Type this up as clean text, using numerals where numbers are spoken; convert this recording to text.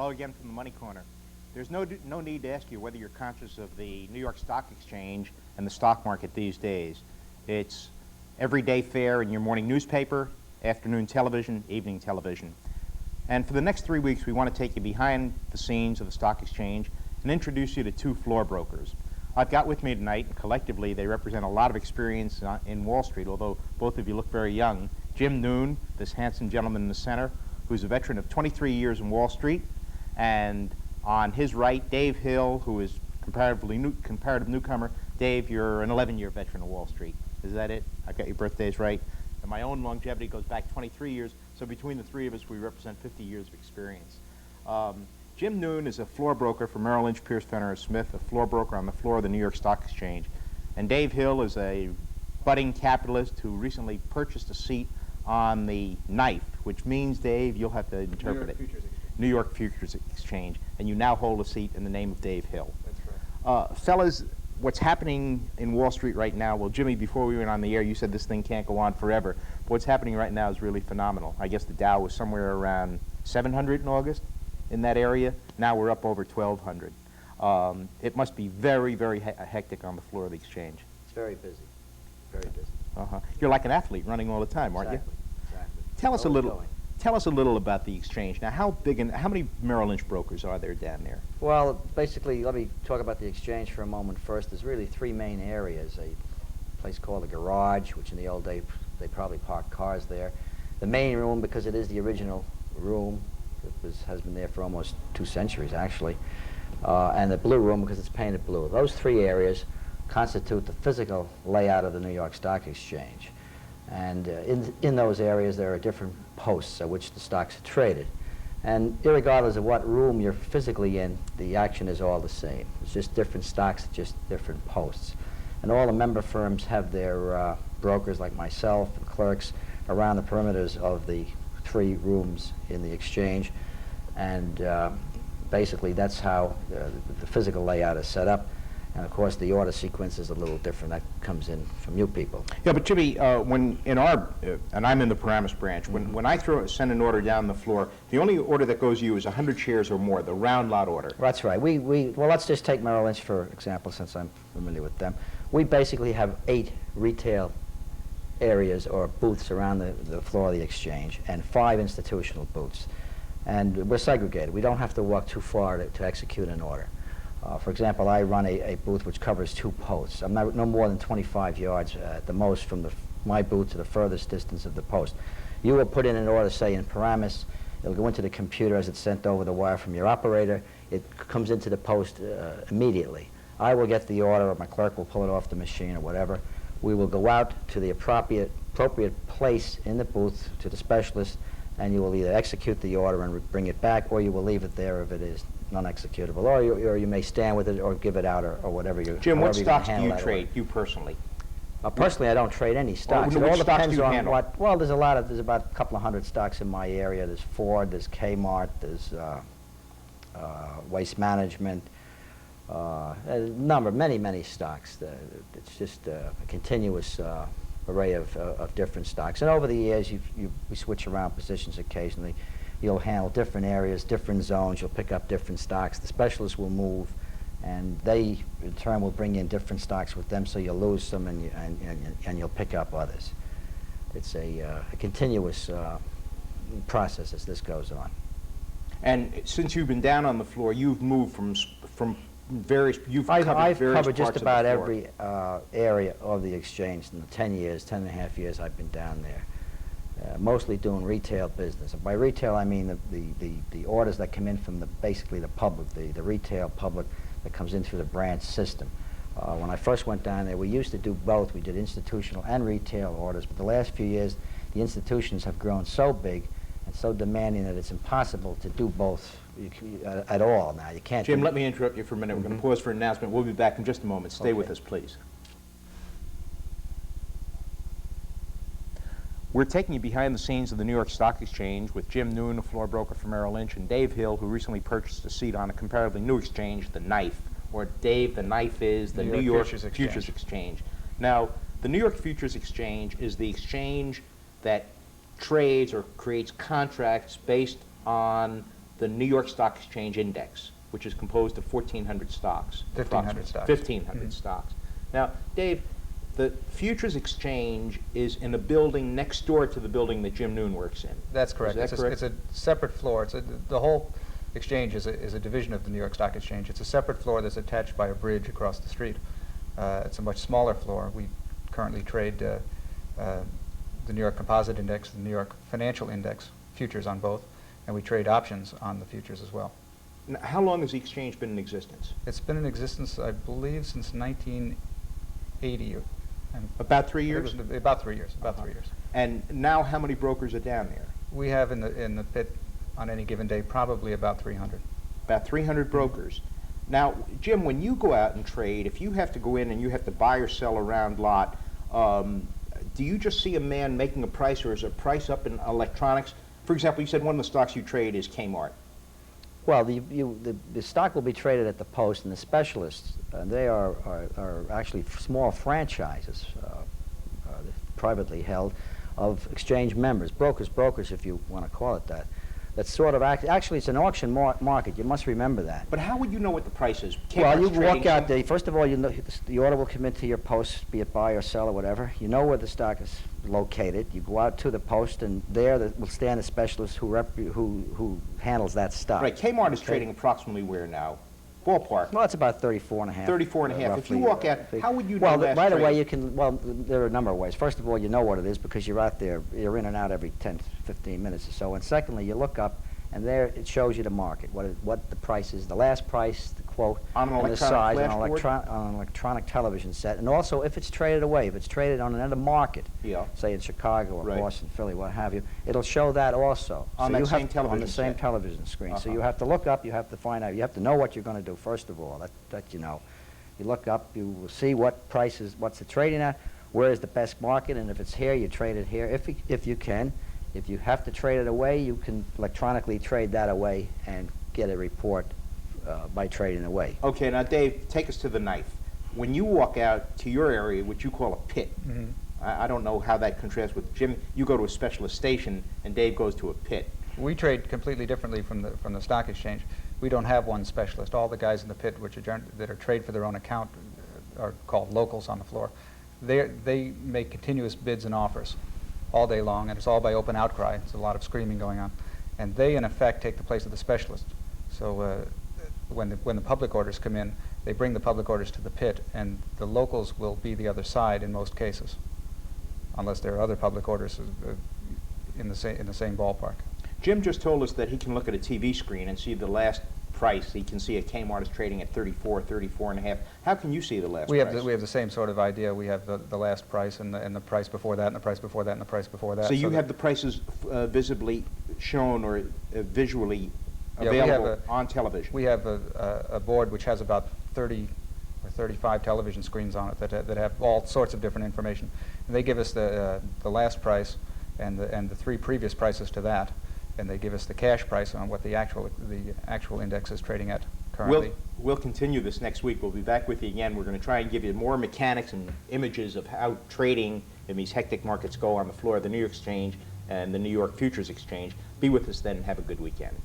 Hello again from the Money Corner. There's no need to ask you whether you're conscious of the New York Stock Exchange and the stock market these days. It's everyday fare in your morning newspaper, afternoon television, evening television. And for the next 3 weeks, we want to take you behind the scenes of the stock exchange and introduce you to two floor brokers. I've got with me tonight, and collectively they represent a lot of experience in Wall Street, although both of you look very young. Jim Noone, this handsome gentleman in the center, who's a veteran of 23 years in Wall Street, and on his right, Dave Hill, who is comparative newcomer. Dave, you're an 11-year veteran of Wall Street. Is that it? I got your birthdays right. And my own longevity goes back 23 years, so between the three of us, we represent 50 years of experience. Jim Noone is a floor broker for Merrill Lynch, Pierce, Fenner & Smith, a floor broker on the floor of the New York Stock Exchange. And Dave Hill is a budding capitalist who recently purchased a seat on the NYFE, which means, Dave, you'll have to interpret it. New York Futures Exchange, and you now hold a seat in the name of Dave Hill. That's right. Fellas, what's happening in Wall Street right now, well, Jimmy, before we went on the air, you said this thing can't go on forever. But what's happening right now is really phenomenal. I guess the Dow was somewhere around 700 in August, in that area. Now we're up over 1,200. It must be very, very hectic on the floor of the exchange. It's very busy. Very busy. You're like an athlete running all the time, aren't you? Exactly. Tell us a little about the exchange. Now, how big and how many Merrill Lynch brokers are there down there? Well, basically, let me talk about the exchange for a moment first. There's really three main areas. A place called the garage, which in the old days, they probably parked cars there. The main room, because it is the original room, has been there for almost 2 centuries, actually. And the blue room, because it's painted blue. Those three areas constitute the physical layout of the New York Stock Exchange. And in those areas, there are different posts at which the stocks are traded. And irregardless of what room you're physically in, the action is all the same. It's just different stocks, just different posts. And all the member firms have their brokers, like myself, and clerks, around the perimeters of the three rooms in the exchange. And basically, that's how the physical layout is set up. And of course, the order sequence is a little different. That comes in from you people. Yeah, but Jimmy, when in our, and I'm in the Paramus branch, when I send an order down the floor, the only order that goes to you is 100 shares or more, the round lot order. That's right. Well, let's just take Merrill Lynch for example, since I'm familiar with them. We basically have 8 retail areas or booths around the floor of the exchange and 5 institutional booths. And we're segregated. We don't have to walk too far to execute an order. For example, I run a booth which covers 2 posts. I'm no more than 25 yards at the most from my booth to the furthest distance of the post. You will put in an order, say, in Paramus. It'll go into the computer as it's sent over the wire from your operator. It comes into the post immediately. I will get the order, or my clerk will pull it off the machine or whatever. We will go out to the appropriate place in the booth to the specialist, and you will either execute the order and bring it back, or you will leave it there if it is non-executable, or you may stand with it or give it out, or whatever you. Jim, what stocks do you trade, you personally? Personally, I don't don't trade any stocks. It all depends on handle? Well, there's about a couple of hundred stocks in my area. There's Ford, there's Kmart, there's Waste Management, many stocks. It's just a continuous array of different stocks. And over the years, we switch around positions occasionally. You'll handle different areas, different zones. You'll pick up different stocks. The specialists will move, and they, in turn, will bring in different stocks with them, so you'll lose some and you'll pick up others. It's a continuous process as this goes on. And since you've been down on the floor, you've moved from various, I've covered just about every area of the exchange in the 10 and a half years I've been down there. Mostly doing retail business. And by retail, I mean the orders that come in from basically the public, the retail public that comes in through the branch system. When I first went down there, we used to do both. We did institutional and retail orders, but the last few years, the institutions have grown so big and so demanding that it's impossible to do both at all now. You can't. Jim, let me interrupt you for a minute. We're going to pause for an announcement. We'll be back in just a moment. Stay with us, please. We're taking you behind the scenes of the New York Stock Exchange with Jim Noone, a floor broker for Merrill Lynch, and Dave Hill, who recently purchased a seat on a comparatively new exchange, the NYFE. Or Dave, the NYFE is the New York Futures Exchange. Now, the New York Futures Exchange is the exchange that trades or creates contracts based on the New York Stock Exchange Index, which is composed of 1,400 stocks. 1,500 stocks. 1,500 stocks. Now, Dave, the Futures Exchange is in a building next door to the building that Jim Noone works in. That's correct. Is that correct? It's a separate floor. The whole exchange is a division of the New York Stock Exchange. It's a separate floor that's attached by a bridge across the street. It's a much smaller floor. We currently trade the New York Composite Index, the New York Financial Index, futures on both, and we trade options on the futures as well. Now, how long has the exchange been in existence? It's been in existence, I believe, since 1980. And About 3 years? About 3 years. About 3 years. And now how many brokers are down there? We have in the pit on any given day probably about 300. About 300 brokers. Now, Jim, when you go out and trade, if you have to go in and you have to buy or sell a round lot, do you just see a man making a price, or is a price up in electronics? For example, you said one of the stocks you trade is Kmart. Well, the stock will be traded at the post, and the specialists, they are actually small franchises, privately held, of exchange members, brokers if you want to call it that. That's sort of, actually it's an auction market, you must remember that. But how would you know what the price is? Well, you Kmart's walk trading out there, first of all, you know, the order will come into your post, be it buy or sell or whatever. You know where the stock is located. You go out to the post, and there will stand a specialist who handles that stock. Right, Kmart is trading approximately where now? Ballpark. Well, it's about 34 and a half. 34 and a half. If you walk out, how would you know well, last right away trade? you can, well, there are a number of ways. First of all, you know what it is because you're out there, you're in and out every 10, 15 minutes or so. And secondly, you look up, and there it shows you the market, what the price is, the last price, the quote, On an and the electronic size flashboard? on an electronic television set. And also if it's traded away, if it's traded on another market, Yeah. say in Chicago or Right. Boston, Philly, what have you, it'll show that also. On So that you same have, television on the same set. television screen. So Uh-huh. you have to look up, you have to find out, you have to know what you're going to do, first of all, that you know. You look up, you will see what prices, what's it trading at, where is the best market, and if it's here, you trade it here, if you can. If you have to trade it away, you can electronically trade that away and get a report by trading away. Okay, now Dave, take us to the knife. When you walk out to your area, which you call a pit, I don't know how that contrasts with Jim. You go to a specialist station, and Dave goes to a pit. We trade completely differently from the stock exchange. We don't have one specialist. All the guys in the pit that are trade for their own account are called locals on the floor. They make continuous bids and offers all day long, and it's all by open outcry. There's a lot of screaming going on. And they, in effect, take the place of the specialist. So when the public orders come in, they bring the public orders to the pit, and the locals will be the other side in most cases, unless there are other public orders in the same ballpark. Jim just told us that he can look at a TV screen and see the last price. He can see a Kmart is trading at 34, 34 and a half. How can you see the last We price? have the same sort of idea. We have the last price and the price before that and the price before that and the price before that. So you have the prices visibly shown or visually Yeah, we available have on television. We have a board which has about 30 or 35 television screens on it that have all sorts of different information. And they give us the last price and the three previous prices to that, and they give us the cash price on what the actual index is trading at currently. We'll continue this next week. We'll be back with you again. We're going to try and give you more mechanics and images of how trading in these hectic markets go on the floor of the New York Exchange and the New York Futures Exchange. Be with us then and have a good weekend.